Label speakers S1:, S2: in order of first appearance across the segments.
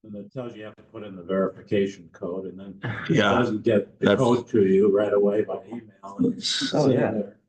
S1: And it tells you have to put in the verification code, and then it
S2: Yeah,
S1: doesn't get the
S2: that's-
S1: code to you right away by email. And it's
S2: Oh,
S1: sitting
S2: yeah.
S1: there.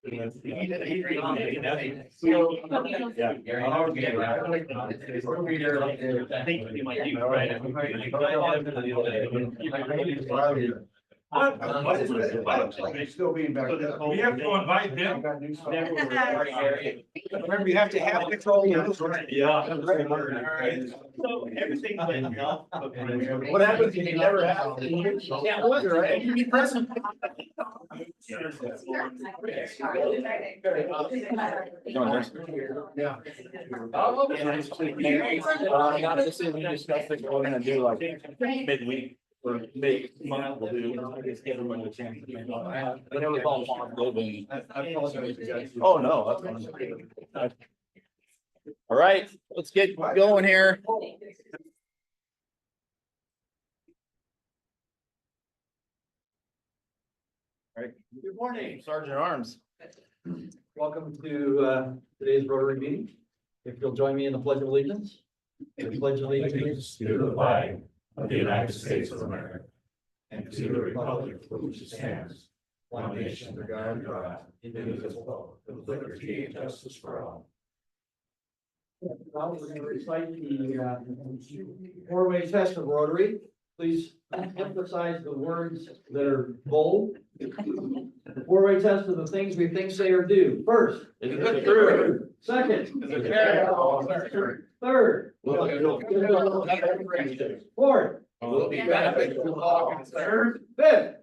S2: Still being back there.
S3: We have to invite them.
S2: Remember, you have to have control.
S3: Yeah. So everything's been enough.
S2: What happens if you never have? Can't wonder, right? You be present. Yeah.
S4: This is we discussed it, we're gonna do like midweek or mid-month, we'll do, I guess give everyone a chance. But it was all positive and.
S2: I apologize, you guys.
S4: Oh, no, that's fine. All right, let's get going here. All right, good morning, Sergeant at Arms.
S5: Welcome to today's Rotary meeting. If you'll join me in the Pledge of Allegiance. I pledge allegiance
S1: To the flag of the United States of America and to the republic for which it stands, one nation under God, indivisible, with liberty and justice for all.
S5: Now we're going to recite the four-way test of Rotary. Please emphasize the words that are bold. The four-way test of the things we think, say, or do. First.
S4: Is it true?
S5: Second.
S4: Is it true?
S5: Third. Fourth.
S4: Will be beneficial to all concerned.
S5: Fifth.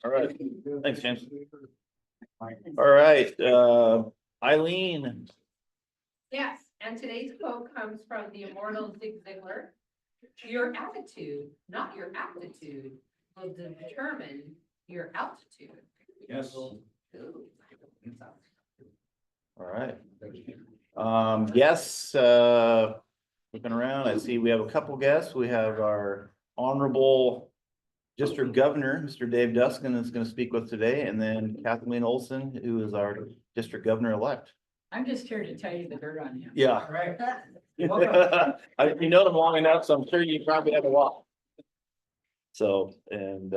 S4: All right, thanks, James. All right, Eileen.
S6: Yes, and today's quote comes from the immortal Zig Ziglar. Your attitude, not your aptitude, will determine your altitude.
S1: Yes.
S6: Ooh.
S4: All right. Yes, looking around, I see we have a couple guests. We have our honorable district governor, Mr. Dave Duskin, is going to speak with today, and then Kathleen Olson, who is our district governor-elect.
S7: I'm just here to tell you the dirt on him.
S4: Yeah.
S5: Right.
S4: You know them long enough, so I'm sure you probably have a lot. So, and,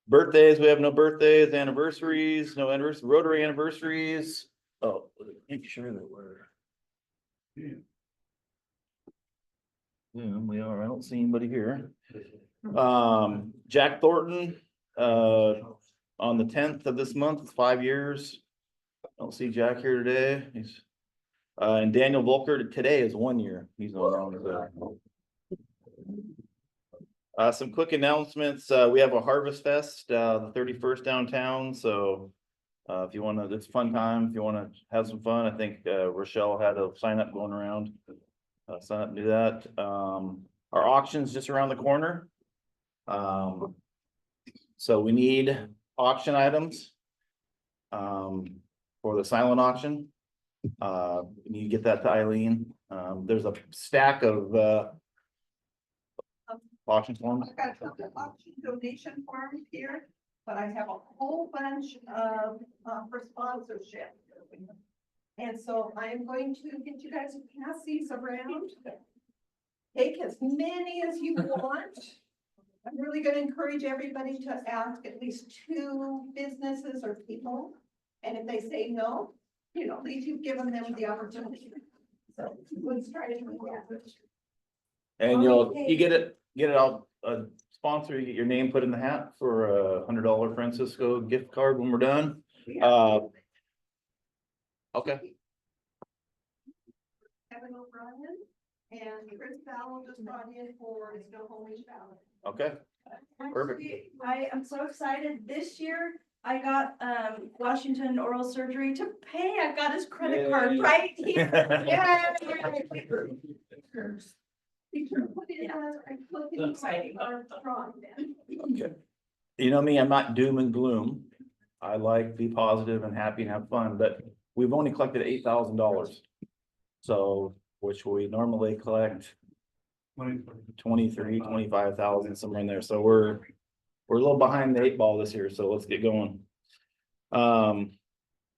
S4: birthdays, we have no birthdays, anniversaries, no anniversary, Rotary anniversaries. Oh, make sure that we're. Yeah, we are. I don't see anybody here. Jack Thornton, on the 10th of this month, it's 5 years. Don't see Jack here today. He's, and Daniel Volker today is 1 year. He's no longer there. Some quick announcements. We have a Harvest Fest, the 31st downtown. So, if you want to, it's a fun time. If you want to have some fun, I think, Rochelle had a sign up going around. Sign up and do that. Our auction's just around the corner. So we need auction items. For the silent auction. You get that to Eileen. There's a stack of, auction forms.
S8: I've got a couple of auction donation forms here, but I have a whole bunch of, for sponsorship. And so I'm going to get you guys to pass these around. Take as many as you want. I'm really gonna encourage everybody to ask at least 2 businesses or people. And if they say no, you know, at least you've given them the opportunity. So let's try to do that.
S4: And you get it out, sponsor, you get your name put in the hat for a $100 Francisco gift card when we're done. Okay.
S8: Kevin O'Brien and Chris Ballard just brought in for his No Home Valley.
S4: Okay. Perfect.
S9: I am so excited. This year, I got Washington oral surgery to pay. I got his credit card right here.
S4: Okay. You know me, I'm not doom and gloom. I like be positive and happy and have fun, but we've only collected $8,000. So, which we normally collect 23, 25,000, somewhere in there. So we're a little behind the 8 ball this year, so let's get going. We're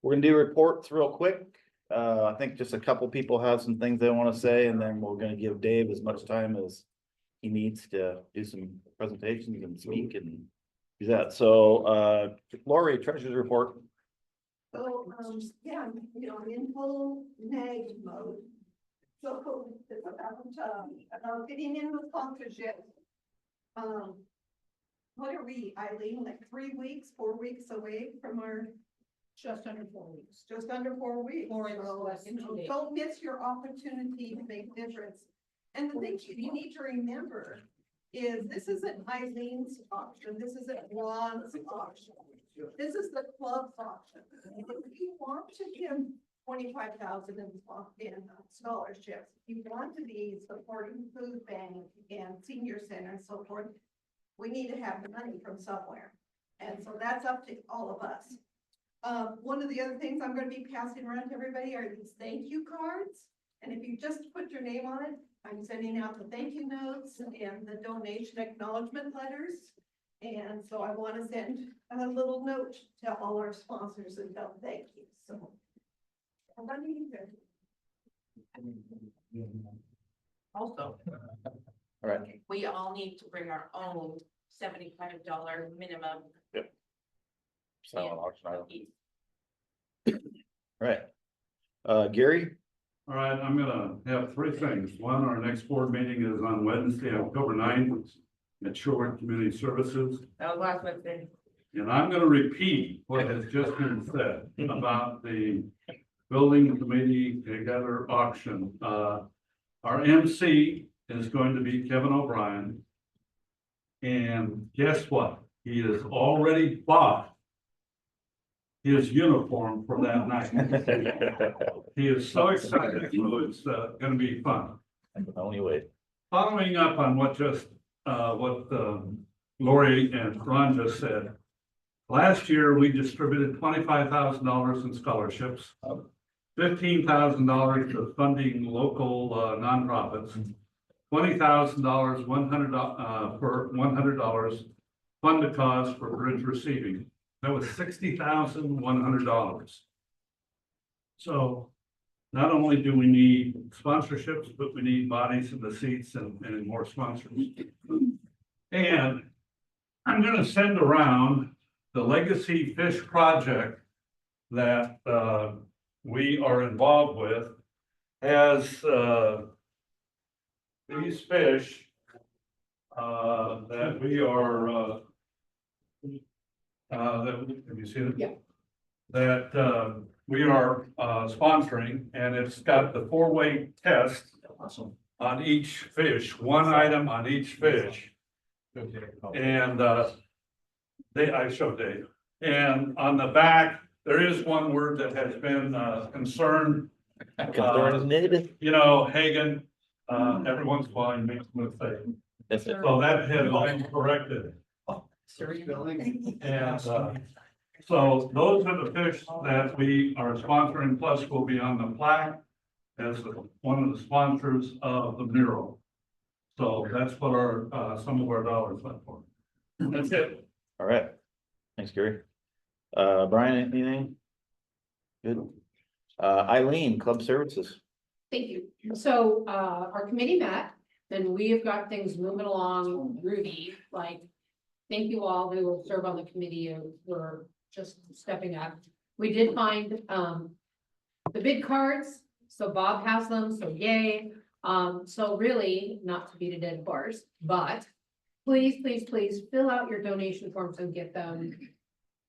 S4: gonna do reports real quick. I think just a couple people have some things they want to say, and then we're gonna give Dave as much time as he needs to do some presentations and speak and do that. So, Lori, treasurer's report.
S8: So, yeah, you know, I'm in full nag mode. So it's about getting in the sponsorship. What are we, Eileen, like 3 weeks, 4 weeks away from our,
S6: Just under 4 weeks.
S8: just under 4 weeks?
S6: 4 weeks,
S8: So,
S6: less than
S8: you
S6: 2
S8: know,
S6: days.
S8: don't miss your opportunity to make a difference. And the thing you need to remember is this isn't Eileen's option, this isn't Ron's option. This is the club's option. If you want to give 25,000 in scholarships, you want to be supporting food bank and senior center and so forth, we need to have the money from somewhere. And so that's up to all of us. One of the other things I'm gonna be passing around to everybody are these thank you cards. And if you just put your name on it, I'm sending out the thank you notes and the donation acknowledgement letters. And so I want to send a little note to all our sponsors and tell them thank you, so. I'm gonna be there.
S10: Also,
S4: All right,
S10: we all need to bring our own $75 minimum.
S4: silent auction item.
S10: piece.
S4: All right. Gary,
S3: All right, I'm gonna have three things. One, our next board meeting is on Wednesday, October 9th at Sherwood Community Services.
S10: That was last Wednesday.
S3: And I'm gonna repeat what has just been said about the building committee together auction. Our MC is going to be Kevin O'Brien. And guess what? He has already bought his uniform for that night. He is so excited, so it's gonna be fun.
S4: only way.
S3: Following up on what Lori and Ron just said. Last year, we distributed $25,000 in scholarships. $15,000 to funding local nonprofits. $20,000, for $100 fund a cause for bridge receiving. That was $60,100. So not only do we need sponsorships, but we need bodies in the seats and more sponsors. And I'm gonna send around the Legacy Fish Project that we are involved with has these fish that we are have you seen it?
S6: Yeah.
S3: That we are sponsoring, and it's got the 4-way test on each fish, one item on each fish. And I showed Dave, and on the back, there is one word that has been concerned. You know, Hagen, every once in a while he makes a mistake. So that has been corrected. And so those are the fish that we are sponsoring, plus will be on the plaque as one of the sponsors of the mural. So that's what our, some of our dollars went for. That's it.
S4: All right. Thanks, Gary. Brian, anything? Good. Eileen, Club Services.
S6: Thank you. So, our committee met, and we have got things moving along groovy, like, thank you all who will serve on the committee for just stepping up. We did find, the bid cards, so Bob has them, so yay. So really, not to beat a dead horse, but please, please, please fill out your donation forms and get them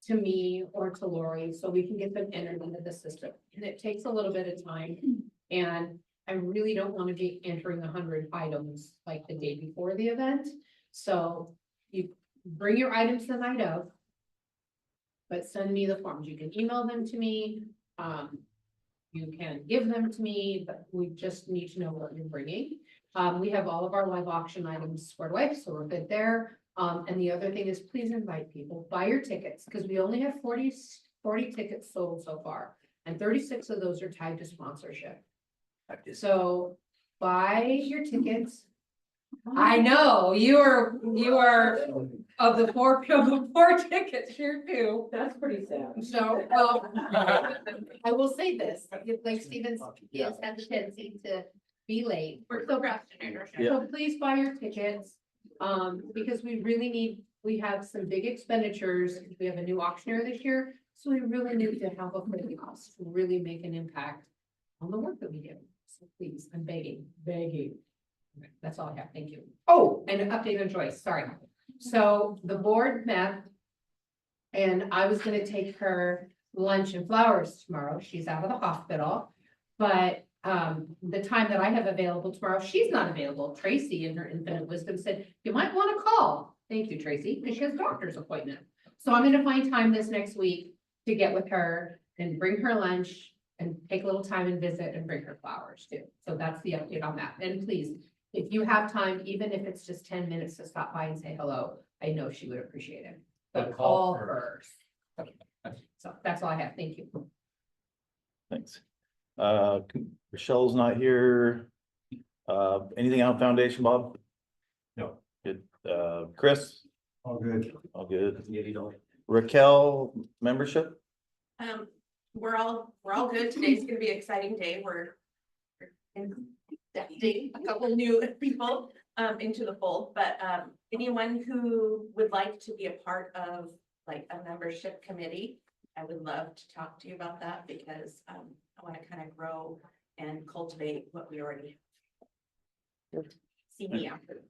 S6: to me or to Lori, so we can get them entered into the system. And it takes a little bit of time, and I really don't want to be entering 100 items like the day before the event. So you bring your items the night of, but send me the forms. You can email them to me. You can give them to me, but we just need to know what you're bringing. We have all of our live auction items squared away, so we're good there. And the other thing is, please invite people, buy your tickets, because we only have 40 tickets sold so far, and 36 of those are tied to sponsorship. So buy your tickets. I know, you are of the four tickets here too.
S7: That's pretty sad.
S6: So, well, I will say this, like Stevens has had the tendency to be late.
S10: We're procrastinators.
S4: Yeah.
S6: So please buy your tickets, because we really need we have some big expenditures. We have a new auctioneer this year, so we really need to have a pretty cost to really make an impact on the work that we do. So please, I'm begging. Okay, that's all I have. Thank you. Oh, and an update on Joyce, sorry. So the board met and I was gonna take her lunch and flowers tomorrow. She's out of the hospital. But the time that I have available tomorrow, she's not available. Tracy, in her infinite wisdom, said, you might want to call. Thank you, Tracy, because she has a doctor's appointment. So I'm gonna find time this next week to get with her and bring her lunch and take a little time and visit and bring her flowers too. So that's the update on that. And please, if you have time, even if it's just 10 minutes to stop by and say hello, I know she would appreciate it. But call her. So that's all I have. Thank you.
S4: Thanks. Michelle's not here. Anything on foundation, Bob?
S1: No.
S4: Good. Chris?
S1: All good.
S4: All good. Raquel, membership?
S10: We're all good. Today's gonna be an exciting day. We're inducting a couple new people into the fold, but anyone who would like to be a part of like a membership committee, I would love to talk to you about that because I want to kind of grow and cultivate what we already have. See me after.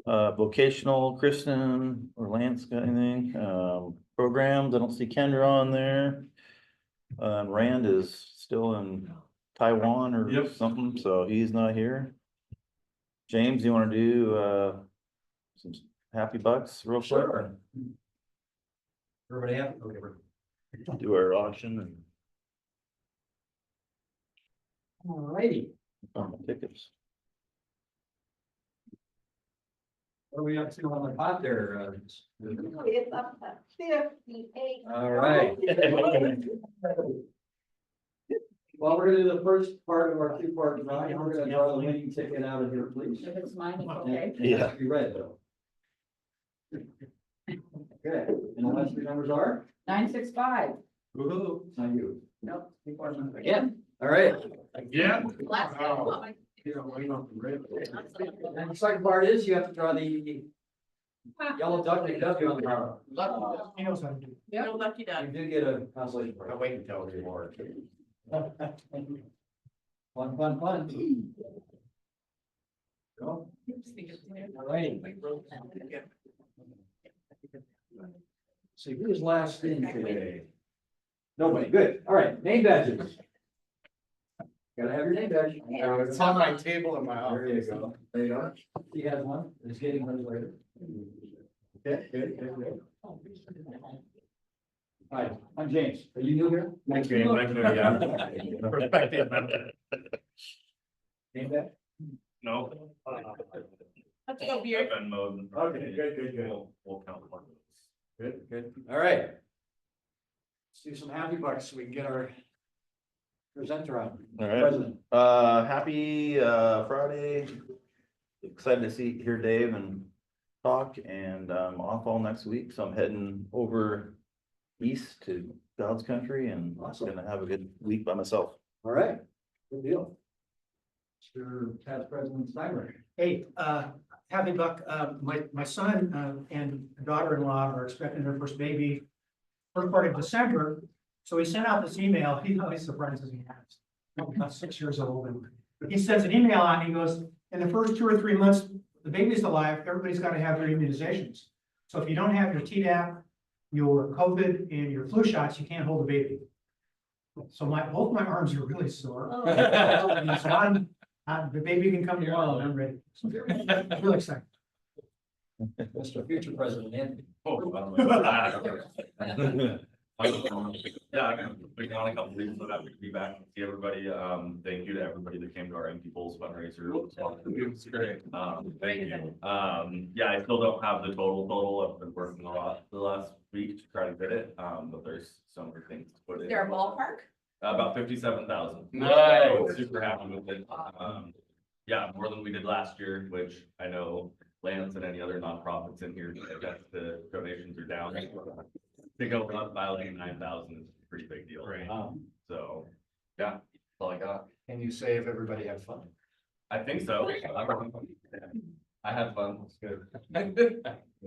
S4: Vocational, Kristen or Lance got anything? Programs, I don't see Kendra on there. Rand is still in Taiwan or
S3: Yep.
S4: something, so he's not here. James, you wanna do some happy bucks real quick?
S5: Sure. Everybody have, okay,
S4: Do our auction and
S5: alrighty,
S4: tickets.
S5: what are we up to on the pot there?
S8: It's up to 58.
S5: All right. Well, we're gonna do the first part of our two-part drawing. We're gonna draw the winning ticket out of here, please.
S7: If it's mine, it's okay.
S5: It has to be red though. Okay, and the last three numbers are?
S7: 965.
S5: Woo-hoo, it's not you.
S7: Nope.
S5: Again, all right.
S3: Again?
S6: Last
S3: Wow.
S6: time.
S5: And the second part is you have to draw the yellow duck and W on the bottom.
S10: No lucky
S5: You
S10: duck.
S5: do get a consolation prize.
S1: I'll wait until the award.
S5: Fun, fun, fun. Go. All right. See, who's last in today? Nobody, good. All right, name badges. Gotta have your name badge.
S1: It's on my table in my
S5: There you
S1: office.
S5: go.
S1: There you go.
S5: He has one. He's getting hers later.
S1: Good.
S5: Hi, I'm James. Are you new here?
S1: Thank you. Perspective.
S5: Name badge?
S3: No.
S10: Let's go beer.
S1: Okay, good.
S3: We'll count one.
S5: Good. All right. Let's do some happy bucks so we can get our presenter on.
S4: All right.
S5: President.
S4: Happy Friday. Excited to hear Dave and talk, and I'm off all next week, so I'm heading over east to God's country and
S5: Awesome.
S4: gonna have a good week by myself.
S5: All right, good deal. Mr. Past President Steinberg.
S2: Hey, happy buck, my son, and daughter-in-law are expecting their first baby first part of December. So he sent out this email, he always surprises me, about 6 years old, and he sends an email out, and he goes, in the first 2 or 3 months, the baby's alive, everybody's gotta have their immunizations. So if you don't have your Tdap, your COVID, and your flu shots, you can't hold the baby. So both my arms are really sore.
S9: Oh.
S2: And so the baby can come tomorrow, and I'm ready. So, really excited.
S5: Mr. Future President Anthony.
S11: Yeah, I've been on a couple weeks, so happy to be back and see everybody. Thank you to everybody that came to our Empty Bowls fundraiser.
S1: It's great.
S11: Thank you. Yeah, I still don't have the total. I've been working a lot the last week to try to get it, but there's some other things to put in.
S10: Is there a ballpark?
S11: About 57,000.
S1: Nice.
S11: Super happy with it. Yeah, more than we did last year, which I know Lance and any other nonprofits in here, I guess the donations are down. To go up by like 9,000 is a pretty big deal.
S1: Right.
S11: So, yeah, that's all I got.
S1: Can you say if everybody had fun?
S11: I think so. I had fun. It's good.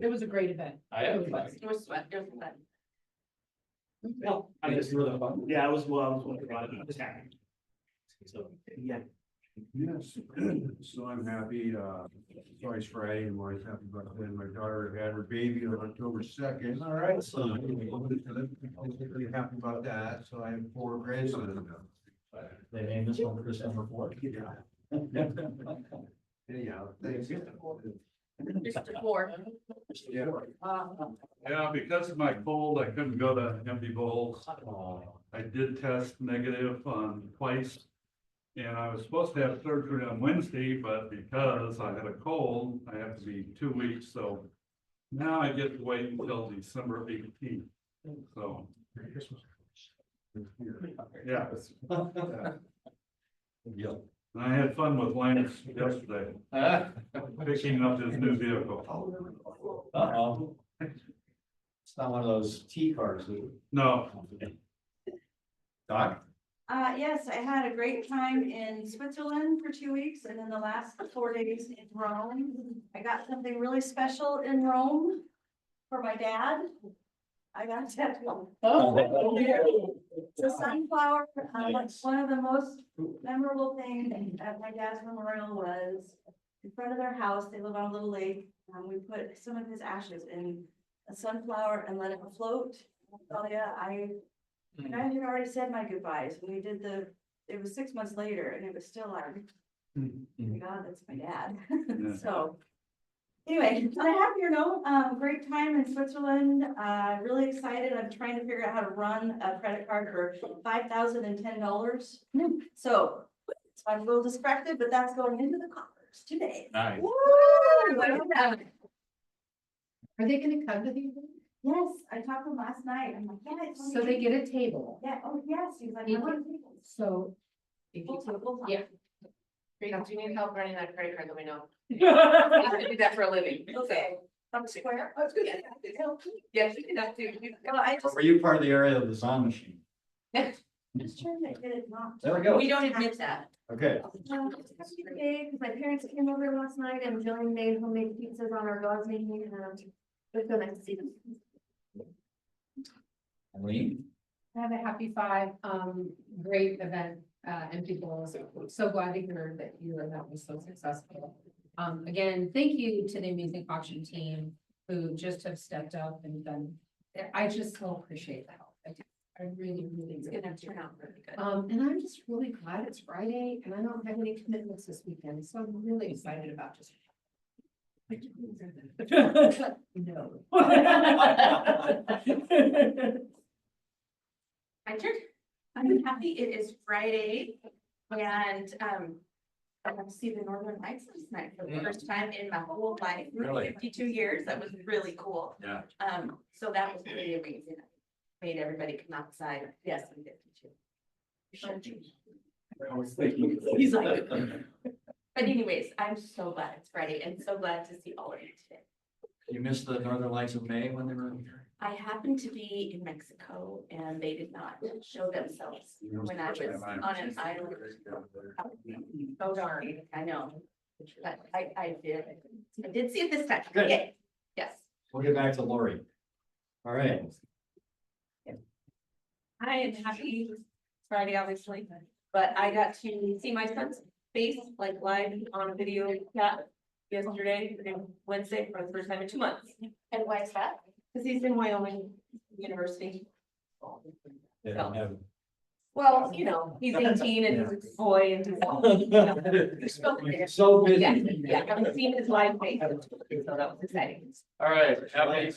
S6: It was a great event.
S11: I had fun.
S10: It was fun, it was fun.
S1: I just really fun. Yeah, I was wondering about it. I was happy. So, yeah.
S12: Yes, so I'm happy, twice Friday, and my happy birthday, my daughter had her baby on October 2nd.
S1: All right, so.
S12: I'm really happy about that, so I have 4 grandsons.
S1: They named this one December 4th.
S12: Anyhow, thanks.
S10: Just 4.
S12: Yeah.
S3: Yeah, because of my cold, I couldn't go to Empty Bowls. I did test negative on twice. And I was supposed to have surgery on Wednesday, but because I had a cold, I have to be 2 weeks, so. Now I get to wait until December 18th, so. Yeah. And I had fun with Lance yesterday, picking up his new vehicle.
S1: Uh-oh. It's not one of those T cars, is it?
S3: No,
S1: Doc?
S9: Yes, I had a great time in Switzerland for 2 weeks, and then the last 4 days in Rome. I got something really special in Rome for my dad. I got a tattoo. It's a sunflower. One of the most memorable things at my dad's memorial was in front of their house. They live on a little lake. We put some of his ashes in a sunflower and let it float. Oh yeah, I had already said my goodbyes. We did it was 6 months later and it was still like, oh my God, that's my dad.
S3: Yeah.
S9: So anyway, on a happier note, great time in Switzerland. Really excited. I'm trying to figure out how to run a credit card for $5,010. So I'm a little distracted, but that's going into the coffers today.
S1: Nice.
S6: Are they gonna come to the event?
S9: Yes, I talked to him last night. I'm like, yeah, it's.
S6: So they get a table.
S9: Yeah, oh, yes, he's like, I
S6: You
S9: want tables.
S6: So. If
S9: We'll talk, we'll talk.
S6: yeah.
S10: Do you need help running that credit card, let me know. I do that for a living.
S9: Okay. I'm square. Oh, it's good.
S10: Yes, you can have to.
S9: Well, I
S1: Or
S9: just,
S1: were you part of the area of the song machine?
S9: just trying to get it not.
S1: There we go.
S10: We don't admit that.
S1: Okay.
S9: Today, because my parents came over last night and Jillian made homemade pizzas on our dog's name, and it was so nice to see them.
S1: Eileen?
S6: Have a happy 5, great event, Empty Bowls. So glad to hear that your event was so successful. Again, thank you to the amazing auction team who just have stepped up and done, I just so appreciate the help. I really, really.
S10: It's gonna turn out really good.
S6: And I'm just really glad it's Friday and I don't have any commitments this weekend, so I'm really excited about just. No.
S10: My turn. I'm happy it is Friday and, I got to see the Northern Lights last night for the first time in my whole life.
S1: Really?
S10: 52 years. That was really cool.
S1: Yeah.
S10: So that was really amazing. Made everybody come outside. Yes, I'm 52.
S1: I was thinking.
S10: He's like. But anyways, I'm so glad it's Friday and so glad to see all of you today.
S1: You missed the Northern Lights of May when they were here?
S10: I happened to be in Mexico and they did not show themselves when I was on an island. Oh darn, I know. But I did see it this time.
S1: Good.
S10: Okay. Yes.
S1: We'll get back to Lori. All right.
S10: I am happy it's Friday, obviously, but I got to see my son's face like live on a video chat yesterday and Wednesday for the first time in 2 months. And why is that? Because he's in Wyoming University.
S1: They don't have.
S10: Well, you know, he's 18 and he's a boy and he's.
S1: So busy.
S10: Yeah, I haven't seen his live face, so that was exciting.
S13: All right, happy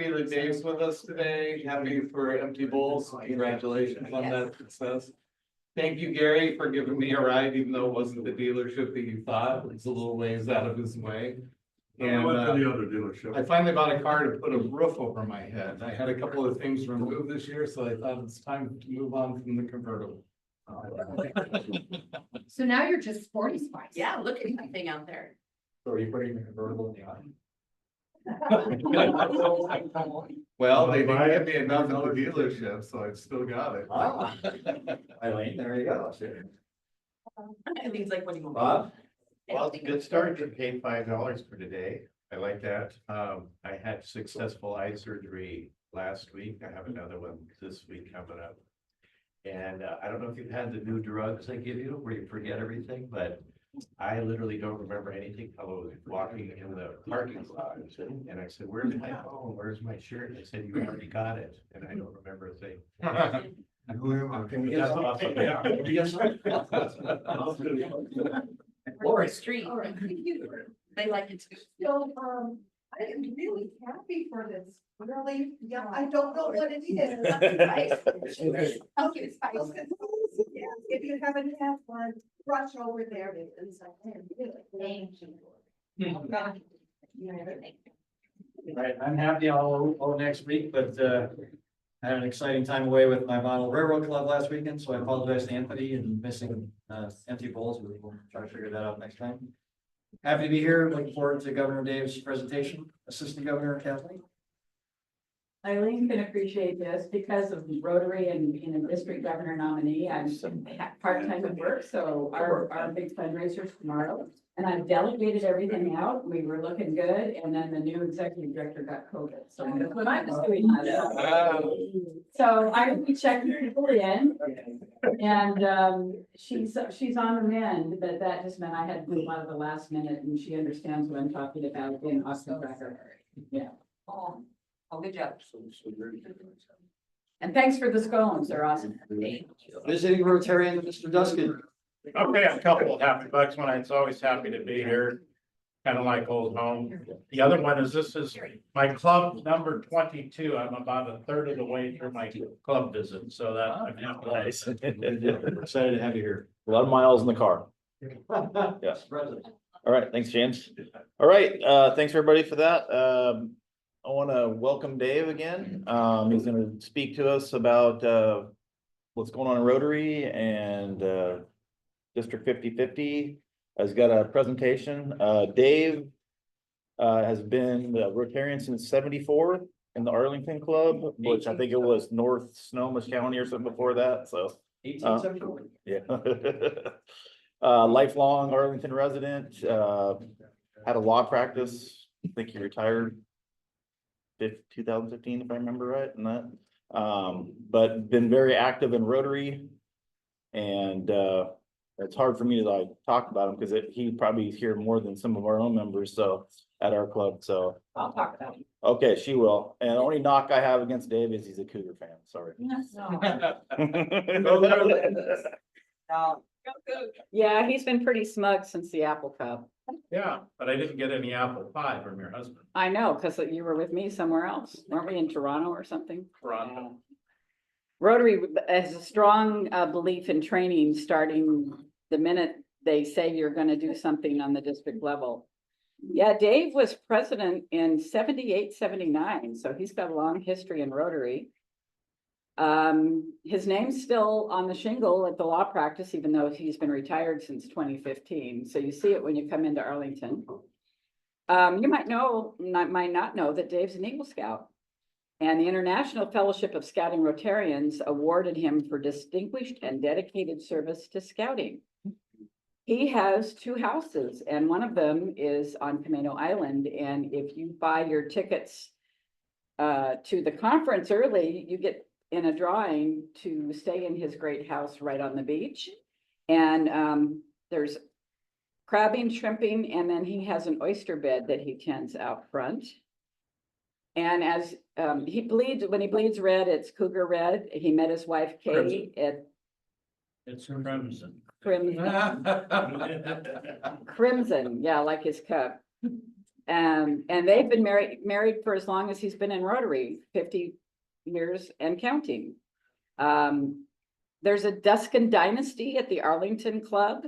S13: that Dave's with us today, happy for Empty Bowls, congratulations on that success. Thank you, Gary, for giving me a ride, even though it wasn't the dealership that you thought, it's a little ways out of his way.
S3: I
S13: And
S3: went to the other dealership.
S13: I finally bought a car to put a roof over my head. I had a couple of things removed this year, so I thought it's time to move on from the convertible.
S6: So now you're just sporty spice.
S10: Yeah, look at that thing out there.
S1: So are you putting the convertible in the audience?
S13: Well, they didn't give me enough at the dealership, so I've still got it.
S1: Eileen, there you go.
S10: And he's like, what do you want?
S1: Bob? Well, it's a good start. You paid $5 for today. I like that. I had successful eye surgery last week. I have another one this week coming up. And I don't know if you've had the new drugs I give you where you forget everything, but I literally don't remember anything. I was walking in the parking lot and I said, "Where's my phone? Where's my shirt?" They said, "You already got it." And I don't remember a thing.
S10: Or street,
S8: All right.
S10: they like it too.
S8: So, I am really happy for this, really, yeah, I don't know what it is. Okay, spice. Yeah, if you haven't had one, rush over there. Thank you.
S5: Right, I'm happy all next week, but, I had an exciting time away with my model railroad club last weekend, so I apologize to Anthony and missing, empty bowls. We'll try to figure that out next time. Happy to be here. Looking forward to Governor Dave's presentation. Assistant Governor Kathleen.
S7: Eileen can appreciate this because of Rotary and being a district governor nominee. I'm part-time at work, so our big fundraiser's tomorrow. And I've delegated everything out. We were looking good, and then the new executive director got COVID, so that's what I was doing. So I will be checking people in, and she's on the mend, but that just meant I had to move out of the last minute, and she understands what I'm talking about in Austin Cracker. Yeah.
S10: Oh, good job.
S7: And thanks for the scones, they're awesome.
S5: Visiting Rotarian, Mr. Duskin.
S1: Okay, a couple of happy bucks when it's always happy to be here. Kind of like old home. The other one is this is my club number 22. I'm about a third of the way through my club visit, so that I'm happy.
S4: Nice.
S5: We're excited to have you here.
S4: A lot of miles in the car. Yes. All right, thanks, James. All right, thanks everybody for that. I want to welcome Dave again. He's going to speak to us about what's going on in Rotary and District 50/50 has got a presentation. Dave has been the Rotarian since '74 in the Arlington Club, which I think it was North Sonoma County or something before that, so.
S5: 1874.
S4: Yeah. Lifelong Arlington resident, had a law practice, I think he retired 2015, if I remember right, and that, but been very active in Rotary. And it's hard for me to like talk about him because he probably here more than some of our own members, so at our club, so.
S7: I'll talk about it.
S4: Okay, she will. And the only knock I have against Dave is he's a Cougar fan, sorry.
S7: Yeah, he's been pretty smug since the Apple Cup.
S1: Yeah, but I didn't get any apple pie from your husband.
S7: I know, because you were with me somewhere else. Weren't we in Toronto or something?
S1: Toronto.
S7: Rotary has a strong belief in training, starting the minute they say you're going to do something on the district level. Yeah, Dave was president in 78, 79, so he's got a long history in Rotary. His name's still on the shingle at the law practice, even though he's been retired since 2015. So you see it when you come into Arlington. You might not know that Dave's an Eagle Scout. And the International Fellowship of Scouting Rotarians awarded him for distinguished and dedicated service to scouting. He has 2 houses, and one of them is on Camino Island. And if you buy your tickets to the conference early, you get in a drawing to stay in his great house right on the beach. And there's crabbing, shrimping, and then he has an oyster bed that he tends out front. And as he bleeds, when he bleeds red, it's Cougar red. He met his wife Katie at
S1: It's crimson.
S7: Crimson, yeah, like his cup. And they've been married for as long as he's been in Rotary, 50 years and counting. There's a Duskin dynasty at the Arlington Club.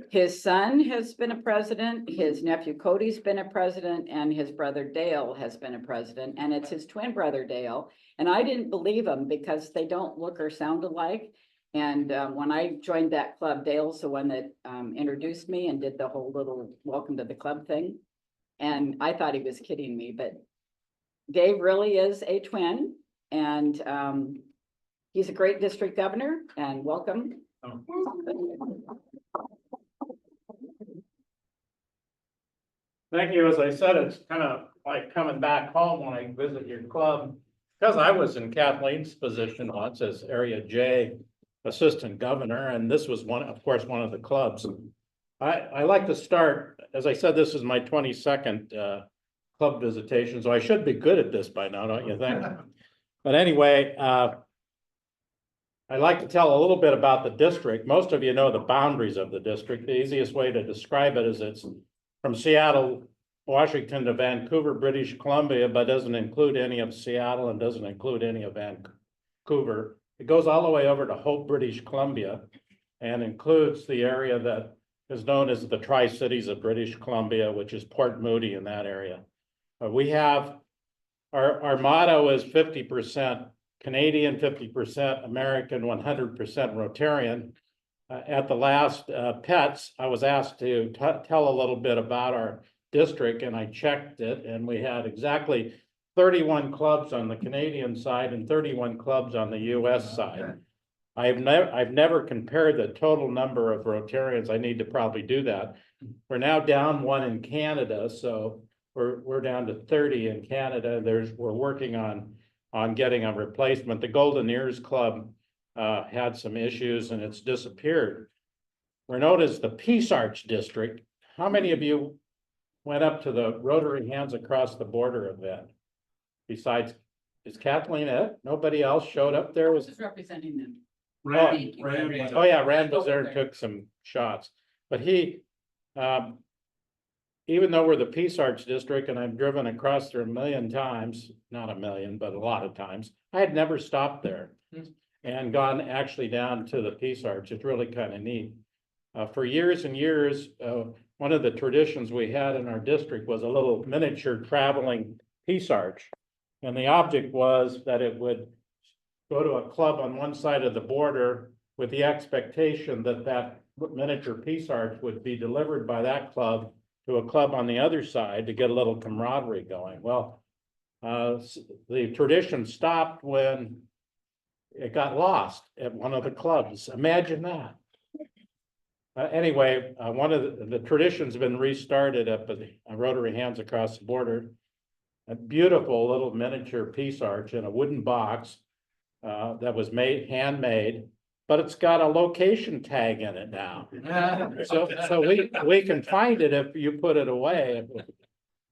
S7: His son has been a president, his nephew Cody's been a president, and his brother Dale has been a president, and it's his twin brother Dale. And I didn't believe him because they don't look or sound alike. And when I joined that club, Dale's the one that introduced me and did the whole little welcome to the club thing. And I thought he was kidding me, but Dave really is a twin. And he's a great district governor, and welcome.
S14: Thank you. As I said, it's kind of like coming back home when I visit your club. Because I was in Kathleen's position once as Area J Assistant Governor, and this was one, of course, one of the clubs. I like to start, as I said, this is my 22nd club visitation, so I should be good at this by now, don't you think? But anyway, I'd like to tell a little bit about the district. Most of you know the boundaries of the district. The easiest way to describe it is it's from Seattle, Washington to Vancouver, British Columbia, but doesn't include any of Seattle and doesn't include any of Vancouver. It goes all the way over to Hope, British Columbia, and includes the area that is known as the Tri-Cities of British Columbia, which is Port Moody in that area. We have, our motto is 50% Canadian, 50% American, 100% Rotarian. At the last PETS, I was asked to tell a little bit about our district, and I checked it, and we had exactly 31 clubs on the Canadian side and 31 clubs on the US side. I've never compared the total number of Rotarians. I need to probably do that. We're now down one in Canada, so we're down to 30 in Canada. We're working on getting a replacement. The Golden Ears Club had some issues and it's disappeared. We're known as the Peace Arch District. How many of you went up to the Rotary Hands Across the Border event? Besides, is Kathleen it? Nobody else showed up there? Was
S7: Just representing them.
S14: Oh yeah, Rand was there and took some shots, but he, even though we're the Peace Arch District and I've driven across there a million times, not a million, but a lot of times, I had never stopped there and gone actually down to the Peace Arch. It's really kind of neat. For years and years, one of the traditions we had in our district was a little miniature traveling Peace Arch. And the object was that it would go to a club on one side of the border with the expectation that that miniature Peace Arch would be delivered by that club to a club on the other side to get a little camaraderie going. Well, the tradition stopped when it got lost at one of the clubs. Imagine that. Anyway, one of the traditions have been restarted up at the Rotary Hands Across the Border. A beautiful little miniature Peace Arch in a wooden box that was handmade, but it's got a location tag in it now. So we can find it if you put it away.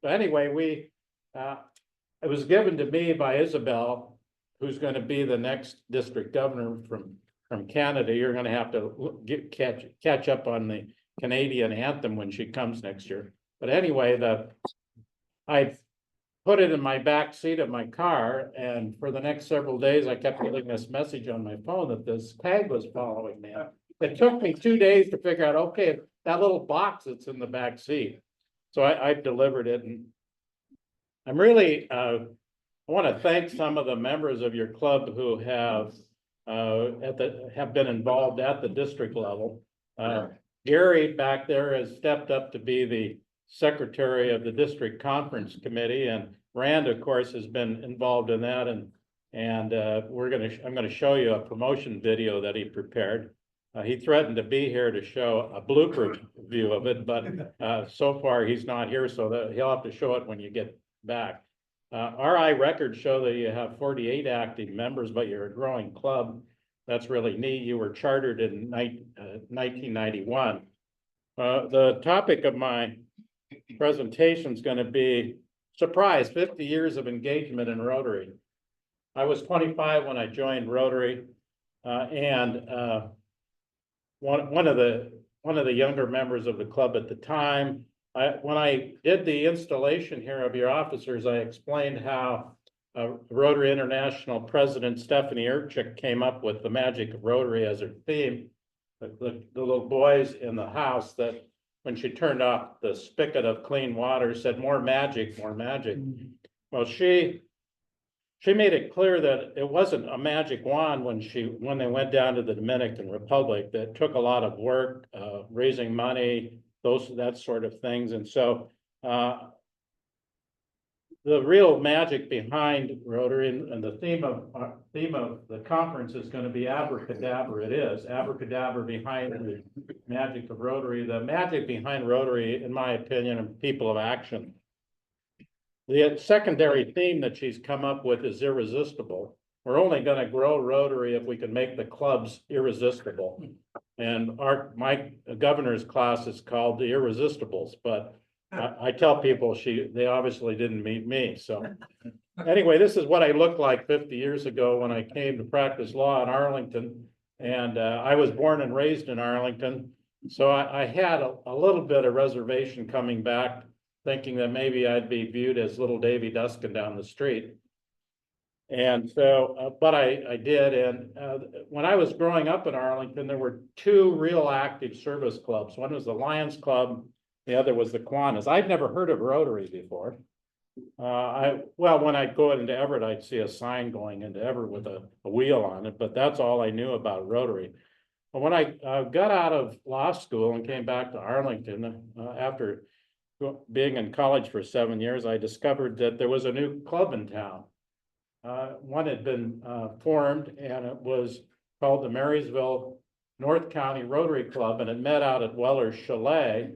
S14: But anyway, it was given to me by Isabel, who's going to be the next district governor from Canada. You're going to have to catch up on the Canadian anthem when she comes next year. But anyway, I put it in my back seat of my car, and for the next several days, I kept getting this message on my phone that this tag was following me. It took me 2 days to figure out, okay, that little box that's in the back seat. So I've delivered it, and I'm really, I want to thank some of the members of your club who have been involved at the district level. Gary back there has stepped up to be the secretary of the district conference committee, and Rand, of course, has been involved in that. And I'm gonna show you a promotion video that he prepared. He threatened to be here to show a blooper view of it, but so far he's not here, so that he'll have to show it when you get back. RI records show that you have 48 active members, but you're a growing club. That's really neat. You were chartered in 1991. The topic of my presentation is going to be, surprise, 50 years of engagement in Rotary. I was 25 when I joined Rotary, and one of the younger members of the club at the time. When I did the installation here of your officers, I explained how Rotary International President Stephanie Erchik came up with the magic of Rotary as her theme. The little boys in the house, that when she turned off the spigot of clean water, said, "More magic, more magic." Well, she made it clear that it wasn't a magic wand when they went down to the Dominican Republic. That took a lot of work, raising money, that sort of things. And so the real magic behind Rotary and the theme of the conference is gonna be abracadabra. It is abracadabra behind the magic of Rotary. The magic behind Rotary, in my opinion, and people of action. The secondary theme that she's come up with is irresistible. We're only gonna grow Rotary if we can make the clubs irresistible. And my governor's class is called the Irresistibles, but I tell people they obviously didn't meet me, so. Anyway, this is what I looked like 50 years ago when I came to practice law in Arlington. And I was born and raised in Arlington, so I had a little bit of reservation coming back, thinking that maybe I'd be viewed as little Davy Duskin down the street. And so, but I did, and when I was growing up in Arlington, there were two real active service clubs. One was the Lions Club, the other was the Kiwanis. I'd never heard of Rotary before. When I'd go into Everett, I'd see a sign going into Everett with a wheel on it, but that's all I knew about Rotary. But when I got out of law school and came back to Arlington, after being in college for 7 years, I discovered that there was a new club in town. One had been formed, and it was called the Marysville North County Rotary Club, and it met out at Weller's Chalet.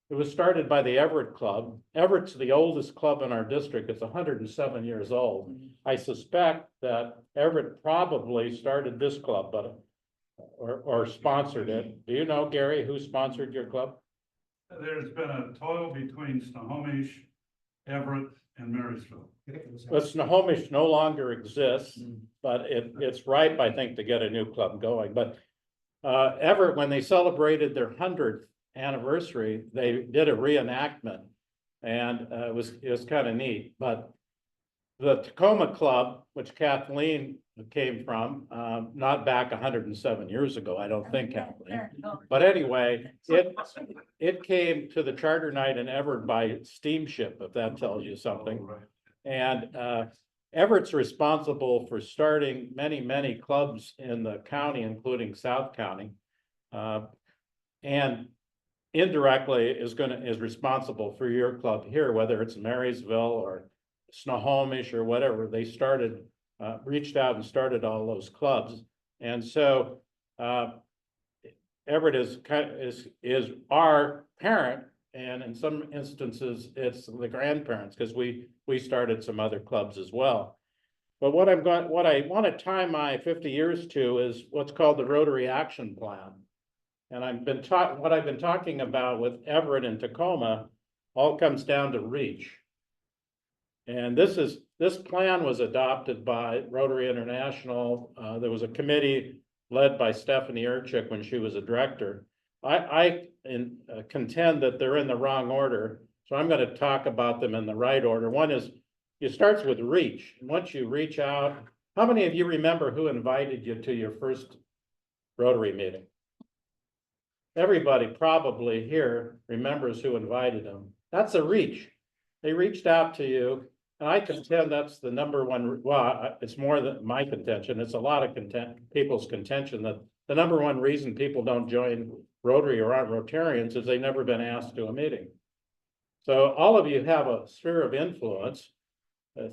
S14: It was started by the Everett Club. Everett's the oldest club in our district. It's 107 years old. I suspect that Everett probably started this club, but or sponsored it. Do you know, Gary, who sponsored your club?
S3: There's been a toil between Snohomish, Everett, and Marysville.
S14: Well, Snohomish no longer exists, but it's ripe, I think, to get a new club going. But Everett, when they celebrated their 100th anniversary, they did a reenactment, and it was kind of neat. But the Tacoma Club, which Kathleen came from, not back 107 years ago, I don't think, Kathleen. But anyway, it came to the charter night in Everett by steamship, if that tells you something. And Everett's responsible for starting many clubs in the county, including South County. And indirectly is responsible for your club here, whether it's Marysville or Snohomish or whatever. They started, reached out and started all those clubs. And so Everett is our parent, and in some instances it's the grandparents, because we started some other clubs as well. But what I want to tie my 50 years to is what's called the Rotary Action Plan. And what I've been talking about with Everett and Tacoma all comes down to reach. And this plan was adopted by Rotary International. There was a committee led by Stephanie Urchik when she was a director. I contend that they're in the wrong order, so I'm going to talk about them in the right order. One is, it starts with reach. Once you reach out, how many of you remember who invited you to your first Rotary meeting? Everybody probably here remembers who invited them. That's a reach. They reached out to you, and I contend that's the number one. Well, it's more than my contention. It's a lot of people's contention that the number one reason people don't join Rotary or aren't Rotarians is they've never been asked to a meeting. So all of you have a sphere of influence.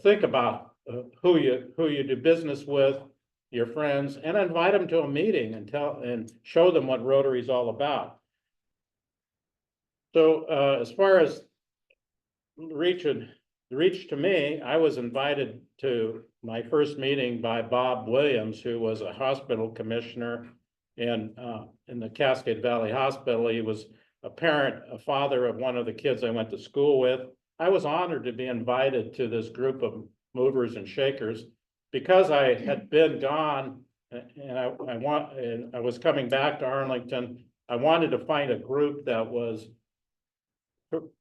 S14: Think about who you do business with, your friends, and invite them to a meeting and show them what Rotary is all about. So as far as reach to me, I was invited to my first meeting by Bob Williams, who was a hospital commissioner in the Cascade Valley Hospital. He was a father of one of the kids I went to school with. I was honored to be invited to this group of movers and shakers because I had been gone and I was coming back to Arlington. I wanted to find a group that was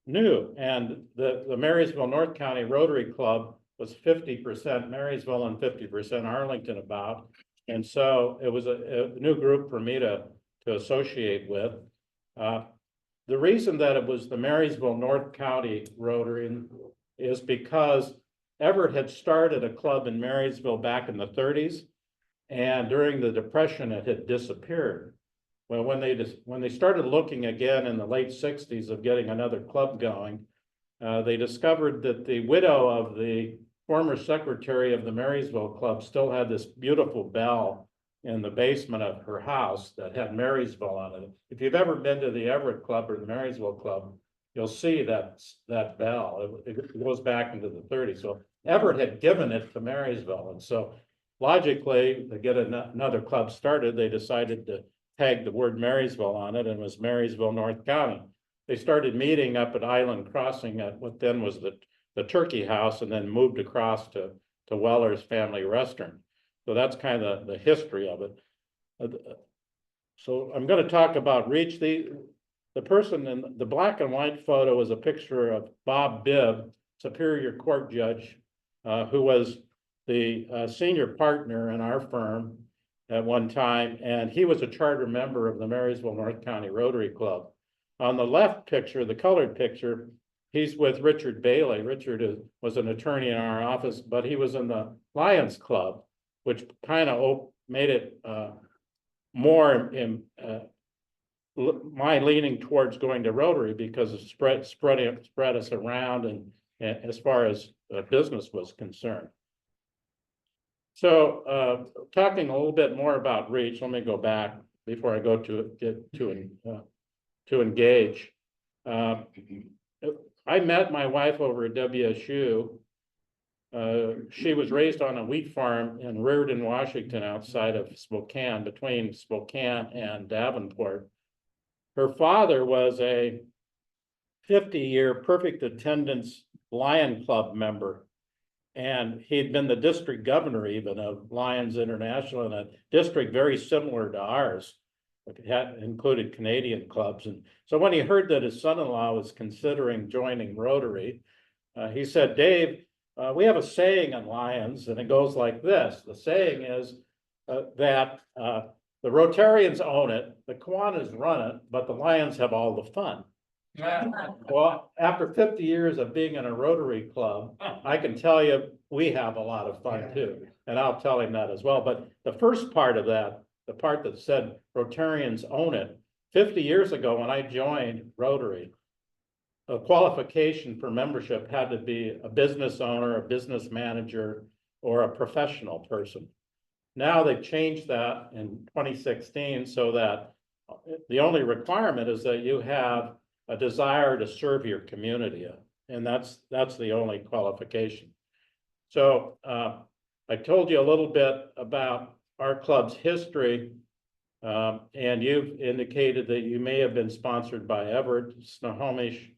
S14: new, and the Marysville North County Rotary Club was 50% Marysville and 50% Arlington about. And so it was a new group for me to associate with. The reason that it was the Marysville North County Rotary is because Everett had started a club in Marysville back in the 30s, and during the Depression it had disappeared. Well, when they started looking again in the late 60s of getting another club going, they discovered that the widow of the former secretary of the Marysville Club still had this beautiful bell in the basement of her house that had Marysville on it. If you've ever been to the Everett Club or the Marysville Club, you'll see that bell. It goes back into the 30s. So Everett had given it to Marysville. And so logically, to get another club started, they decided to tag the word Marysville on it, and it was Marysville, North County. They started meeting up at Island Crossing at what then was the Turkey House, and then moved across to Weller's Family Restaurant. So that's kind of the history of it. So I'm going to talk about reach. The person in the black and white photo is a picture of Bob Bibb, Superior Court Judge, who was the senior partner in our firm at one time, and he was a charter member of the Marysville North County Rotary Club. On the left picture, the colored picture, he's with Richard Bailey. Richard was an attorney in our office, but he was in the Lions Club, which kind of made it more in my leaning towards going to Rotary, because it spread us around and as far as business was concerned. So talking a little bit more about reach, let me go back before I go to engage. I met my wife over at WSU. She was raised on a wheat farm in Reardon, Washington, outside of Spokane, between Spokane and Davenport. Her father was a 50-year perfect attendance Lion Club member. And he'd been the district governor even of Lions International, in a district very similar to ours. It had included Canadian clubs. And so when he heard that his son-in-law was considering joining Rotary, he said, Dave, we have a saying in Lions, and it goes like this. The saying is that the Rotarians own it, the Kiwanis run it, but the Lions have all the fun. Well, after 50 years of being in a Rotary club, I can tell you we have a lot of fun too. And I'll tell him that as well. But the first part of that, the part that said Rotarians own it, 50 years ago when I joined Rotary, a qualification for membership had to be a business owner, a business manager, or a professional person. Now they've changed that in 2016 so that the only requirement is that you have a desire to serve your community, and that's the only qualification. So I told you a little bit about our club's history, and you've indicated that you may have been sponsored by Everett. Snohomish.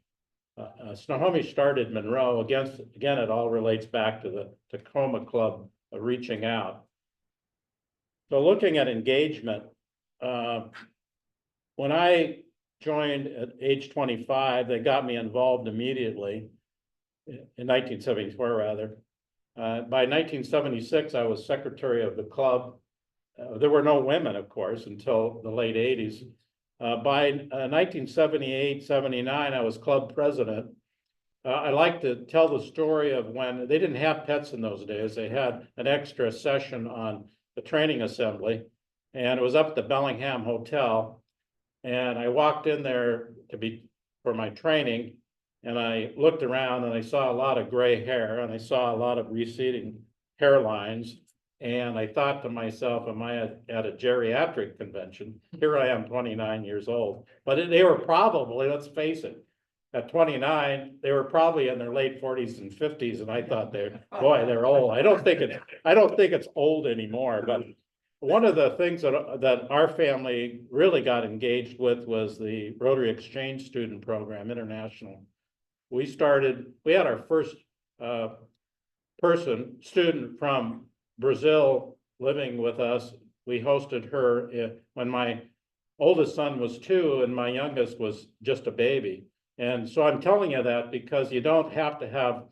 S14: Snohomish started Monroe. Again, it all relates back to the Tacoma Club reaching out. So looking at engagement, when I joined at age 25, they got me involved immediately, in 1974 rather. By 1976, I was secretary of the club. There were no women, of course, until the late 80s. By 1978, 79, I was club president. I like to tell the story of when they didn't have pets in those days. They had an extra session on the training assembly, and it was up at the Bellingham Hotel. And I walked in there for my training, and I looked around and I saw a lot of gray hair, and I saw a lot of receding hairlines. And I thought to myself, am I at a geriatric convention? Here I am, 29 years old. But they were probably, let's face it, at 29, they were probably in their late 40s and 50s. And I thought they're old. I don't think it's old anymore. But one of the things that our family really got engaged with was the Rotary Exchange Student Program International. We had our first student from Brazil living with us. We hosted her when my oldest son was 2 and my youngest was just a baby. And so I'm telling you that because you don't have to have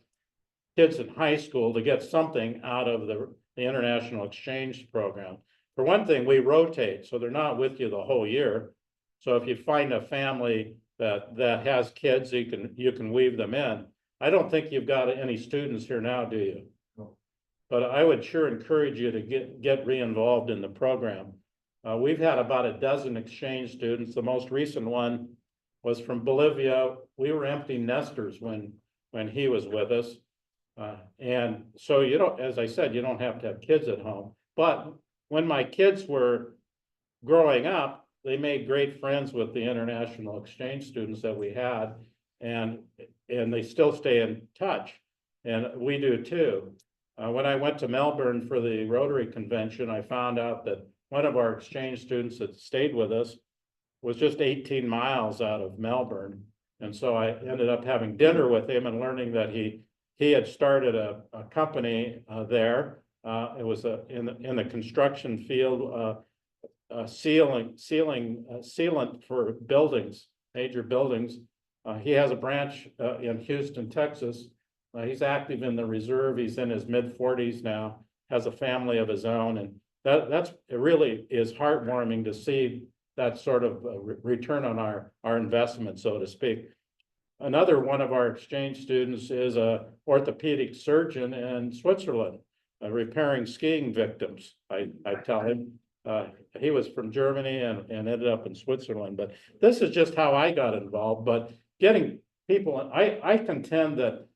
S14: kids in high school to get something out of the International Exchange Program. For one thing, we rotate, so they're not with you the whole year. So if you find a family that has kids, you can weave them in. I don't think you've got any students here now, do you? No. But I would sure encourage you to get re-involved in the program. We've had about a dozen exchange students. The most recent one was from Bolivia. We were empty nesters when when he was with us. And so you don't, as I said, you don't have to have kids at home, but when my kids were growing up, they made great friends with the international exchange students that we had, and they still stay in touch, and we do too. When I went to Melbourne for the Rotary Convention, I found out that one of our exchange students that stayed with us was just 18 miles out of Melbourne. And so I ended up having dinner with him and learning that he had started a company there. It was in the construction field, sealant for buildings, major buildings. He has a branch in Houston, Texas. He's active in the reserve. He's in his mid-40s now, has a family of his own, and it really is heartwarming to see that sort of return on our investment, so to speak. Another one of our exchange students is a orthopedic surgeon in Switzerland, repairing skiing victims. I tell him, he was from Germany and ended up in Switzerland, but this is just how I got involved. But getting people, I contend that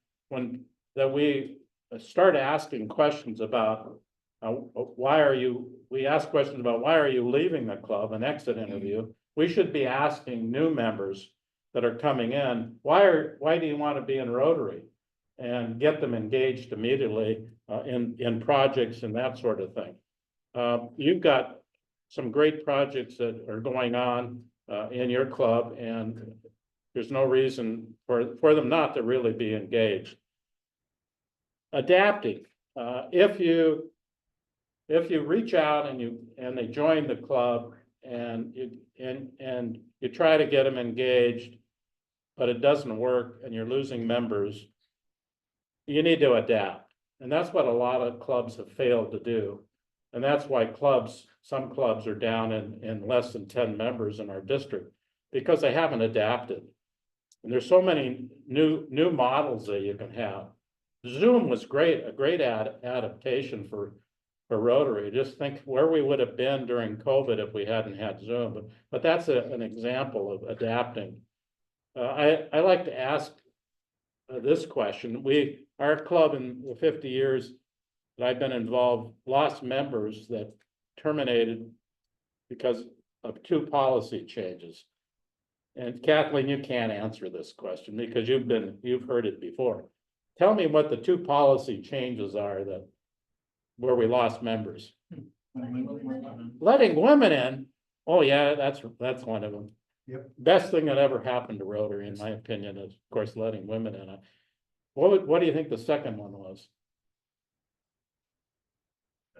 S14: we start asking questions about we ask questions about why are you leaving the club, an exit interview. We should be asking new members that are coming in, why do you want to be in Rotary? And get them engaged immediately in projects and that sort of thing. You've got some great projects that are going on in your club, and there's no reason for them not to really be engaged. Adapting. If you reach out and they join the club and you try to get them engaged, but it doesn't work and you're losing members, you need to adapt. And that's what a lot of clubs have failed to do. And that's why some clubs are down in less than 10 members in our district, because they haven't adapted. And there's so many new models that you can have. Zoom was great, a great adaptation for Rotary. Just think where we would have been during COVID if we hadn't had Zoom. But that's an example of adapting. I like to ask this question. Our club in the 50 years that I've been involved lost members that terminated because of 2 policy changes. And Kathleen, you can't answer this question because you've heard it before. Tell me what the 2 policy changes are where we lost members. Letting women in. Oh yeah, that's one of them.
S2: Yep.
S14: Best thing that ever happened to Rotary, in my opinion, is of course letting women in. What do you think the second one was?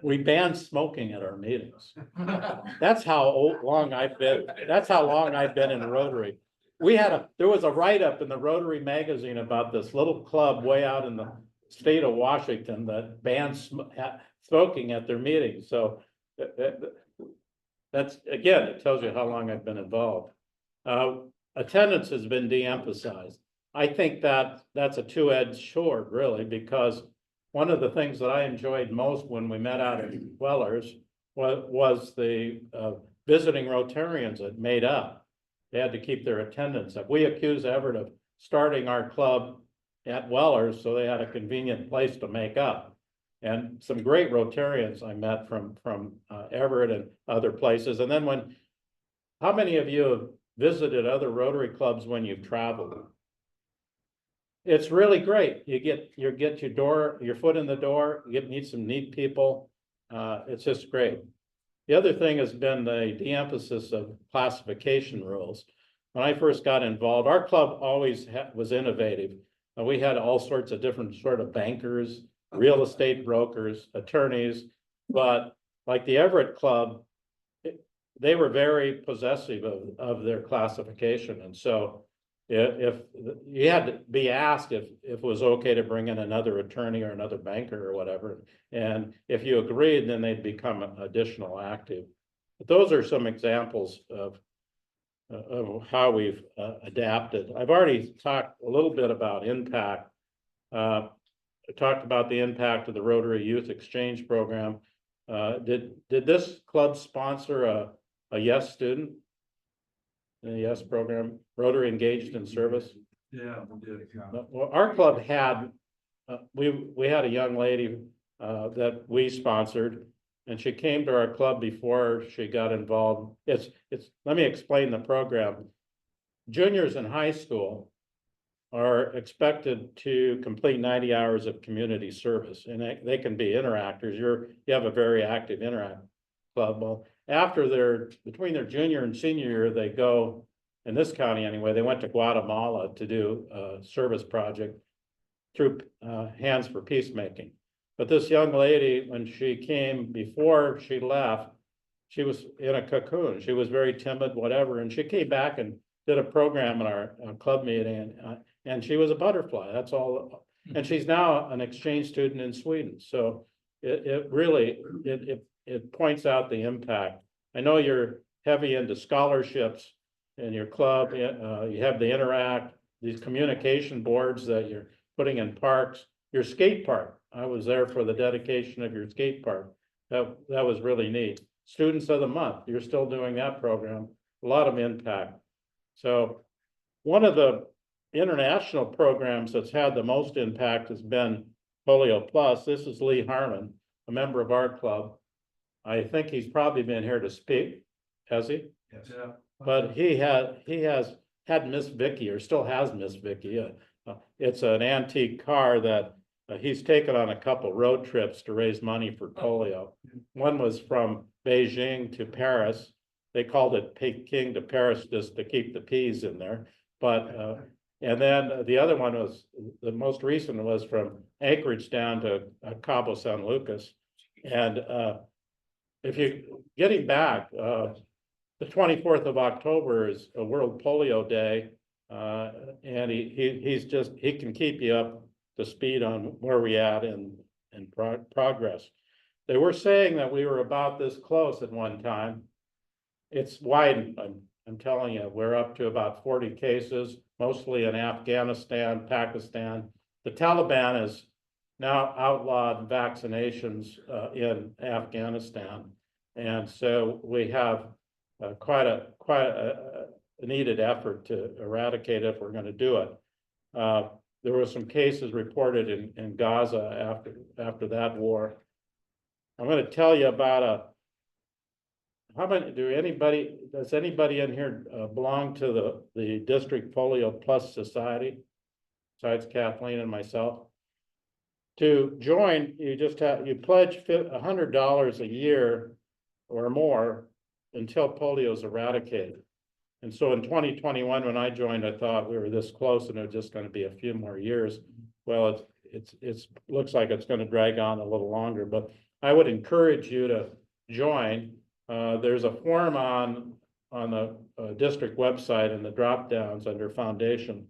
S14: We banned smoking at our meetings. That's how long I've been in Rotary. There was a write-up in the Rotary magazine about this little club way out in the state of Washington that banned smoking at their meetings. So that's, again, it tells you how long I've been involved. Attendance has been de-emphasized. I think that's a two-edged sword, really, because one of the things that I enjoyed most when we met out at Wellers was the visiting Rotarians that made up. They had to keep their attendance up. We accused Everett of starting our club at Wellers, so they had a convenient place to make up. And some great Rotarians I met from Everett and other places. And then how many of you have visited other Rotary clubs when you've traveled? It's really great. You get your foot in the door, you meet some neat people. It's just great. The other thing has been the de-emphasis of classification rules. When I first got involved, our club always was innovative. We had all sorts of different sort of bankers, real estate brokers, attorneys, but like the Everett Club, they were very possessive of their classification. And so if you had to be asked if it was okay to bring in another attorney or another banker or whatever, and if you agreed, then they'd become additional active. But those are some examples of how we've adapted. I've already talked a little bit about impact. I talked about the impact of the Rotary Youth Exchange Program. Did this club sponsor a YES student in the YES program, Rotary Engaged in Service?
S3: Yeah, we did.
S14: Well, our club had, we had a young lady, that we sponsored. And she came to our club before she got involved. Let me explain the program. Juniors in high school are expected to complete 90 hours of community service, and they can be interactors. You have a very active interact club. Well, between their junior and senior year, they go, in this county anyway, they went to Guatemala to do a service project through Hands for Peacemaking. But this young lady, when she came, before she left, she was in a cocoon. She was very timid, whatever, and she came back and did a program in our club meeting, and she was a butterfly. That's all. And she's now an exchange student in Sweden. So it really points out the impact. I know you're heavy into scholarships in your club. You have the Interact, these communication boards that you're putting in parks. Your skate park, I was there for the dedication of your skate park. That was really neat. Students of the Month, you're still doing that program. A lot of impact. So one of the international programs that's had the most impact has been Polio Plus. This is Lee Harmon, a member of our club. I think he's probably been here to speak, has he?
S3: Yes. Yeah.
S14: But he has had Miss Vicky, or still has Miss Vicky. It's an antique car that he's taken on a couple road trips to raise money for polio. One was from Beijing to Paris. They called it Peking to Paris just to keep the P's in there. But and then the other one was, the most recent was from Anchorage down to Cabo San Lucas. And if you getting back, the 24th of October is a World Polio Day. And he can keep you up to speed on where we at in progress. They were saying that we were about this close at one time. It's widened. I'm telling you, we're up to about 40 cases, mostly in Afghanistan, Pakistan. The Taliban has now outlawed vaccinations in Afghanistan. And so we have quite a needed effort to eradicate if we're going to do it. There were some cases reported in Gaza after that war. I'm going to tell you about does anybody in here belong to the District Polio Plus Society, besides Kathleen and myself? To join, you pledge $100 a year or more until polio is eradicated. And so in 2021, when I joined, I thought we were this close and it was just going to be a few more years. Well, it looks like it's going to drag on a little longer, but I would encourage you to join. There's a form on the district website in the drop downs under foundation,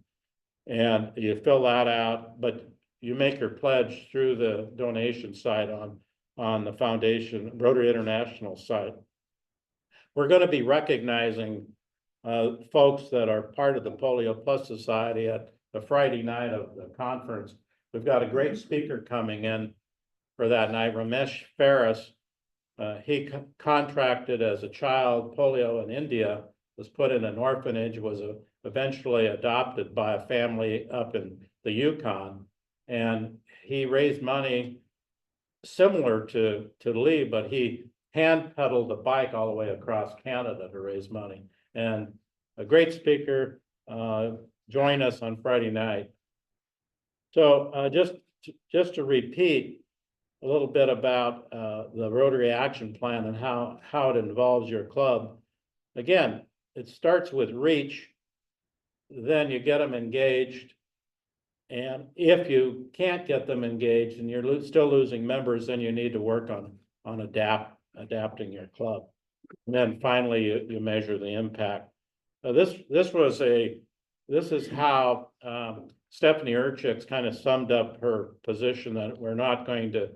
S14: and you fill that out, but you make your pledge through the donation site on the foundation Rotary International site. We're going to be recognizing folks that are part of the Polio Plus Society at the Friday night of the conference. We've got a great speaker coming in for that night, Ramesh Ferris. He contracted as a child polio in India, was put in an orphanage, was eventually adopted by a family up in the Yukon. And he raised money similar to Lee, but he hand pedaled a bike all the way across Canada to raise money. And a great speaker, join us on Friday night. So just to repeat a little bit about the Rotary Action Plan and how it involves your club. Again, it starts with reach, then you get them engaged. And if you can't get them engaged and you're still losing members, then you need to work on adapting your club. And then finally, you measure the impact. This is how Stephanie Urchik's kind of summed up her position, that we're not going to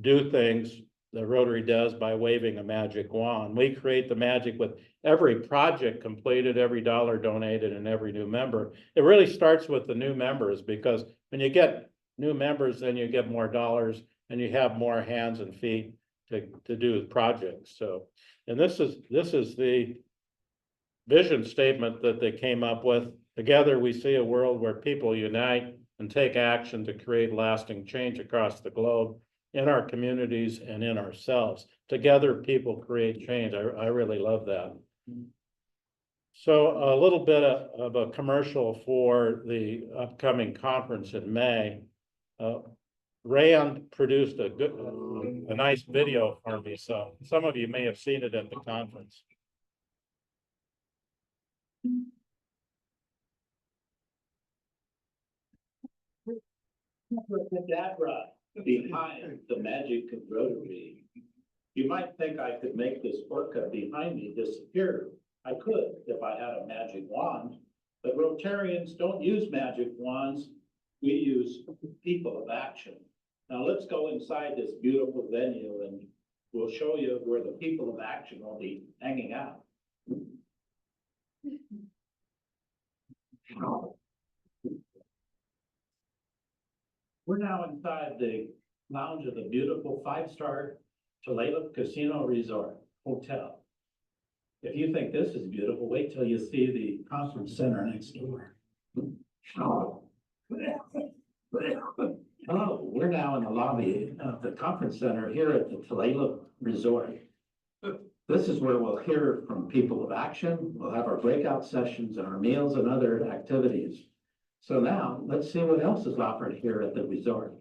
S14: do things the Rotary does by waving a magic wand. We create the magic with every project completed, every dollar donated, and every new member. It really starts with the new members, because when you get new members, then you get more dollars and you have more hands and feet to do projects. So, and this is the vision statement that they came up with Together, we see a world where people unite and take action to create lasting change across the globe, in our communities and in ourselves. Together, people create change. I really love that. So a little bit of a commercial for the upcoming conference in May. Rand produced a nice video for me, so some of you may have seen it at the conference.
S4: Cadabra behind the magic of Rotary. You might think I could make this orca behind me disappear. I could if I had a magic wand, but Rotarians don't use magic wands. We use people of action. Now let's go inside this beautiful venue and we'll show you where the people of action will be hanging out. We're now inside the lounge of the beautiful five-star Tulalip Casino Resort Hotel. If you think this is beautiful, wait till you see the conference center next door. Oh, we're now in the lobby of the conference center here at the Tulalip Resort. This is where we'll hear from people of action. We'll have our breakout sessions and our meals and other activities. So now let's see what else is offered here at the resort.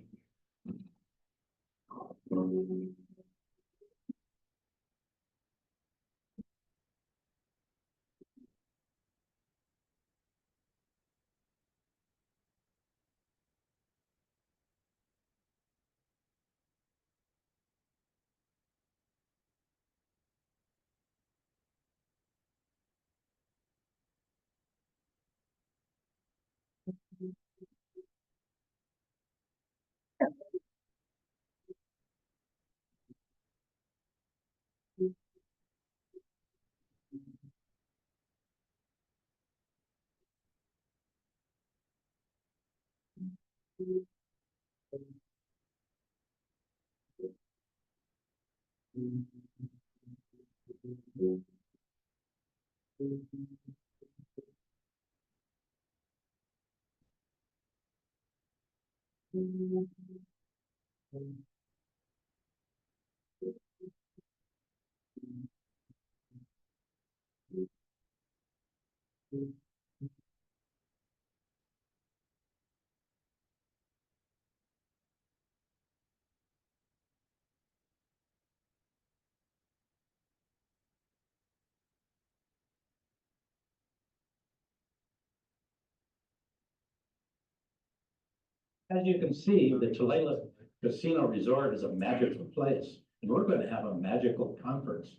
S4: As you can see, the Tulalip Casino Resort is a magical place, and we're going to have a magical conference.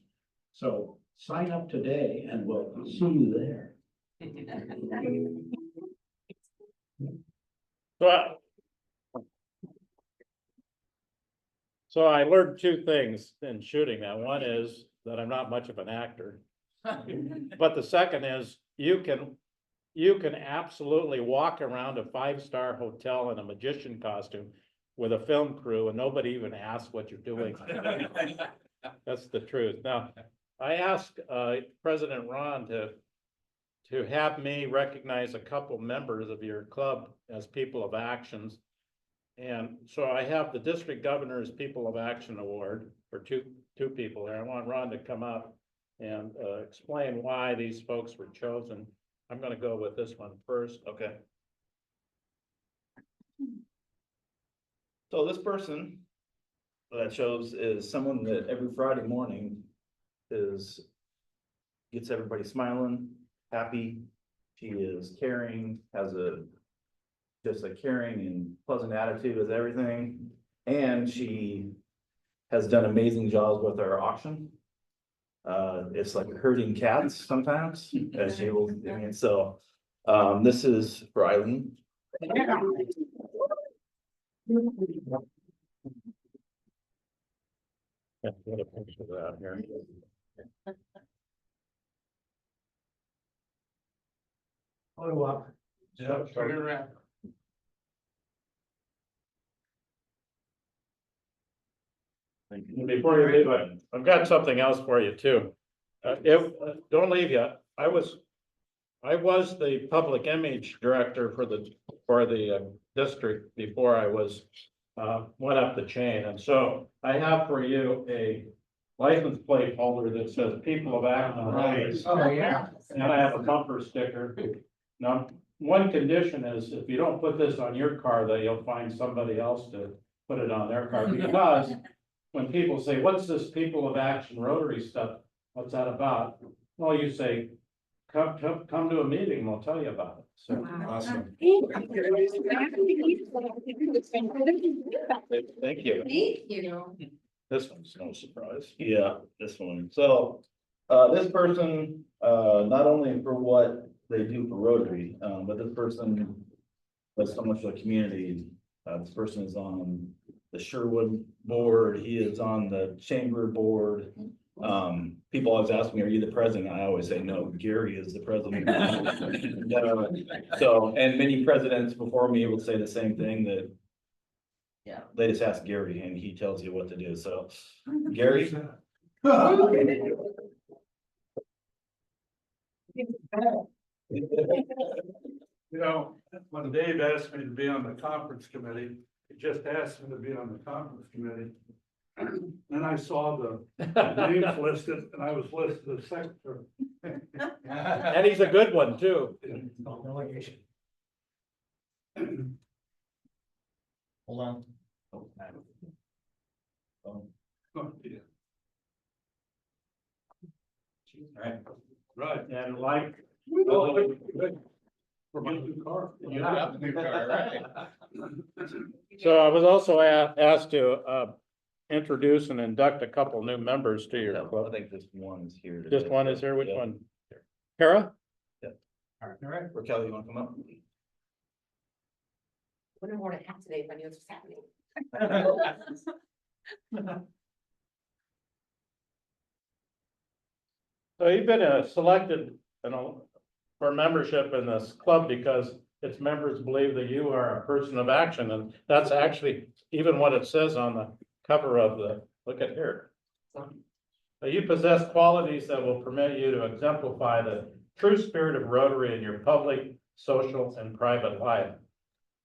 S4: So sign up today and we'll see you there.
S14: So I learned two things in shooting that. One is that I'm not much of an actor. But the second is you can absolutely walk around a five-star hotel in a magician costume with a film crew and nobody even asks what you're doing. That's the truth. Now, I asked President Ron to have me recognize a couple members of your club as people of actions. And so I have the district governor's People of Action Award for two people there. I want Ron to come up and explain why these folks were chosen. I'm gonna go with this one first.
S4: Okay. So this person that I chose is someone that every Friday morning gets everybody smiling, happy. She is caring, has just a caring and pleasant attitude with everything. And she has done amazing jobs with our auction. It's like herding cats sometimes, as she will, I mean, so, this is for Eileen.
S14: Yeah, get a picture of that here.
S2: Photo op.
S14: Yeah,
S13: Turn it around.
S14: Before you leave, I've got something else for you too. Don't leave yet. I was the public image director for the district before I was, went up the chain. And so I have for you a license plate holder that says People of Acton Roads.
S2: Oh, yeah.
S14: And I have a bumper sticker. Now, one condition is if you don't put this on your car, that you'll find somebody else to put it on their car. Because when people say, what's this People of Action Rotary stuff? What's that about? Well, you say, come to a meeting and we'll tell you about it. So,
S12: Awesome.
S14: thank you.
S6: Thank you.
S14: This one's no surprise.
S4: Yeah, this one. So, this person, not only for what they do for Rotary, but this person does so much for the community. This person is on the Sherwood board. He is on the chamber board. People always ask me, are you the president? I always say, no, Gary is the president. So, and many presidents before me will say the same thing, that
S5: Yeah.
S4: they just ask Gary and he tells you what to do. So, Gary.
S3: You know, when Dave asked me to be on the conference committee, he just asked me to be on the conference committee. Then I saw the names listed and I was listed as secretary.
S14: And he's a good one too.
S2: Delegation.
S5: Hold on.
S3: Oh, yeah.
S4: Alright.
S3: Right.
S14: And like,
S3: For my new car.
S14: so I was also asked to, introduce and induct a couple new members to your
S4: I
S14: club.
S4: think this one is here.
S14: This
S4: today.
S14: one is here, which
S4: Yeah.
S14: one? Kara?
S2: All right.
S4: Raquel, you wanna come up?
S6: Wouldn't have worn a hat today if I knew this was happening.
S14: So you've been selected, for membership in this club because its members believe that you are a person of action, and that's actually even what it says on the cover of the, look at here. You possess qualities that will permit you to exemplify the true spirit of Rotary in your public, social, and private life.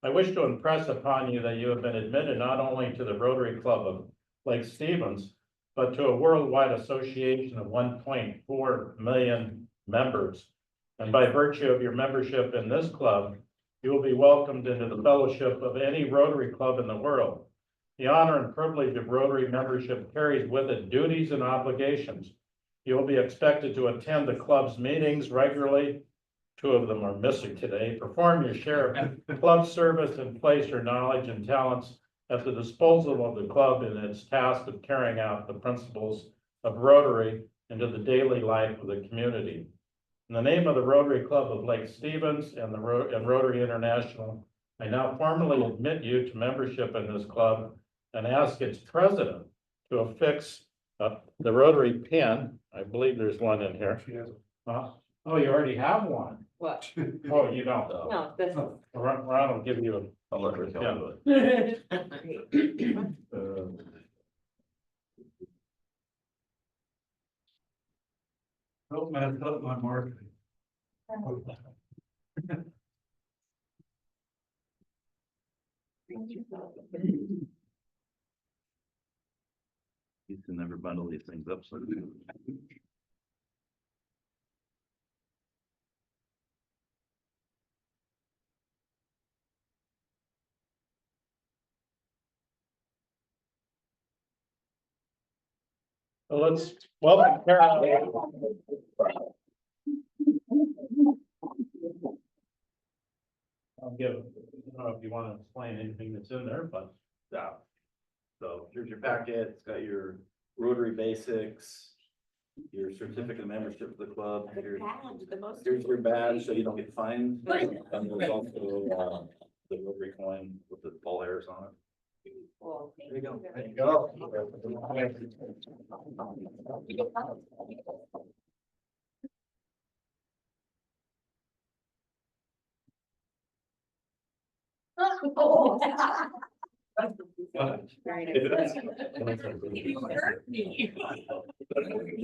S14: I wish to impress upon you that you have been admitted not only to the Rotary Club of Lake Stevens, but to a worldwide association of 1.4 million members. And by virtue of your membership in this club, you will be welcomed into the fellowship of any Rotary Club in the world. The honor and privilege of Rotary membership carries with it duties and obligations. You will be expected to attend the club's meetings regularly. 2 of them are missing today. Perform your share of club service and place your knowledge and talents at the disposal of the club in its task of carrying out the principles of Rotary into the daily life of the community. In the name of the Rotary Club of Lake Stevens and Rotary International, I now formally admit you to membership in this club and ask its president to affix the Rotary pin. I believe there's one in here. Oh, you already have one.
S6: What?
S14: Oh, you don't.
S6: No, that's.
S14: Ron will give you
S4: I'll let Raquel do it.
S3: Don't mess up my marketing.
S4: You can never bundle these things up, so.
S14: So let's welcome Kara. I'll give, I don't know if you want to explain anything that's in there, but.
S4: Yeah. So here's your packet. It's got your Rotary basics, your certificate of membership for the club. Here's your badge, so you don't get fined. And there's also, the Rotary coin with the ball hairs on it. There you go.
S5: There you go.
S6: Oh.
S10: Very nice. You hurt me.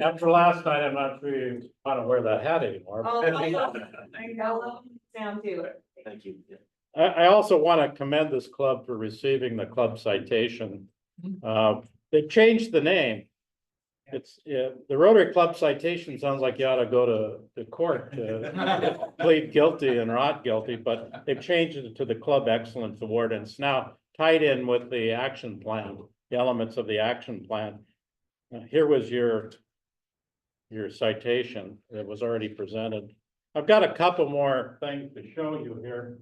S14: After last night, I'm not sure you want to wear that hat anymore.
S9: Oh, I love Sam too.
S4: Thank you.
S14: I also want to commend this club for receiving the club citation. They changed the name. It's, the Rotary Club citation sounds like you ought to go to court to plead guilty and not guilty, but they've changed it to the Club Excellence Award, and it's now tied in with the action plan, the elements of the action plan. Here was your citation that was already presented. I've got a couple more things to show you here.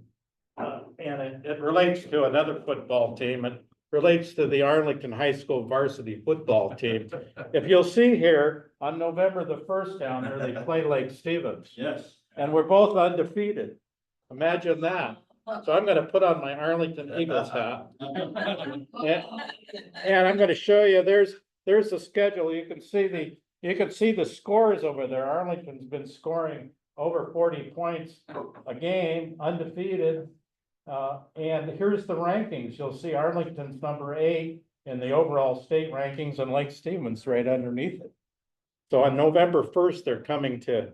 S14: And it relates to another football team. It relates to the Arlington High School varsity football team. If you'll see here, on November the 1st down there, they play Lake Stevens.
S4: Yes.
S14: And we're both undefeated. Imagine that. So I'm gonna put on my Arlington Eagles hat. And I'm gonna show you, there's the schedule. You can see the scores over there. Arlington's been scoring over 40 points a game, undefeated. And here's the rankings. You'll see Arlington's number 8 in the overall state rankings and Lake Stevens right underneath it. So on November 1st, they're coming to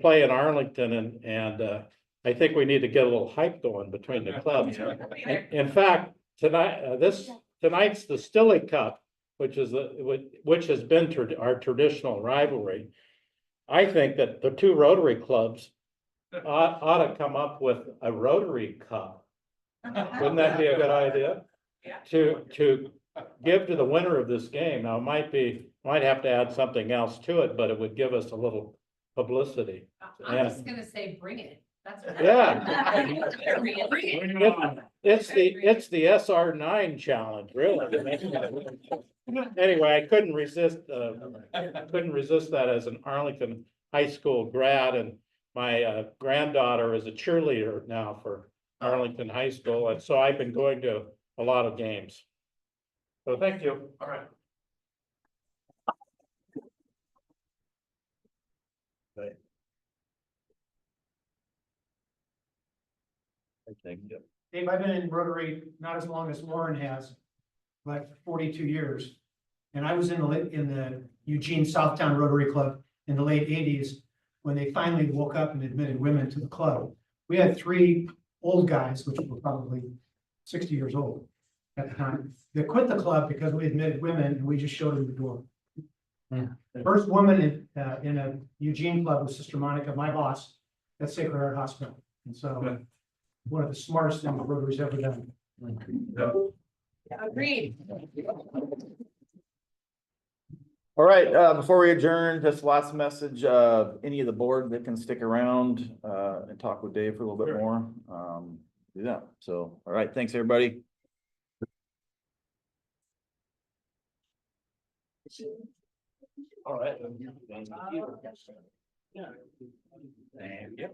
S14: play in Arlington, and I think we need to get a little hype going between the clubs. In fact, tonight's the Stilly Cup, which has been our traditional rivalry. I think that the two Rotary clubs ought to come up with a Rotary Cup. Wouldn't that be a good idea? To give to the winner of this game. Now, it might have to add something else to it, but it would give us a little publicity.
S6: I'm just gonna say, bring it. That's.
S14: Yeah.
S6: Bring it.
S14: It's the SR9 challenge, really. Anyway, I couldn't resist that as an Arlington High School grad, and my granddaughter is a cheerleader now for Arlington High School, and so I've been going to a lot of games. So thank you. All right.
S4: Thank you.
S2: Dave, I've been in Rotary not as long as Lauren has, but 42 years. And I was in the Eugene Southtown Rotary Club in the late 80s when they finally woke up and admitted women to the club. We had 3 old guys, which were probably 60 years old at the time, that quit the club because we admitted women and we just showed them the door. The first woman in a Eugene club was Sister Monica, my boss, at Sacred Heart Hospital. And so one of the smartest things Rotary's ever done.
S6: Agreed.
S4: All right, before we adjourn, just last message, any of the board that can stick around, and talk with Dave for a little bit more, do that. So, all right, thanks, everybody.
S14: All right.
S6: Thank you.